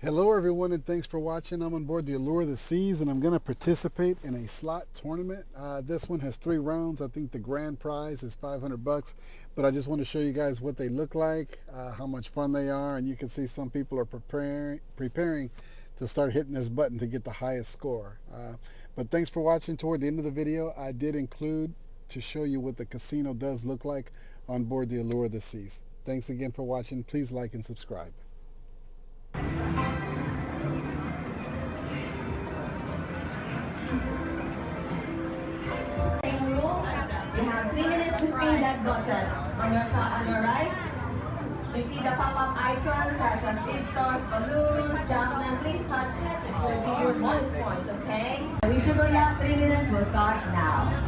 Hello everyone and thanks for watching. I'm on board the Allure of the Seas and I'm going to participate in a slot tournament. This one has 3 rounds. I think the grand prize is 500 bucks, but I just want to show you guys what they look like, how much fun they are, and you can see some people are preparing to start hitting this button to get the highest score. But thanks for watching. Toward the end of the video, I did include to show you what the casino does look like on board the Allure of the Seas. Thanks again for watching. Please like and subscribe. Same rule. You have 3 minutes to spin that button. On your right, you see the pop-up icons such as Speedstars, balloons, Jumpman. Please touch it. It will give you bonus points, okay? We should have 3 minutes. We'll start now.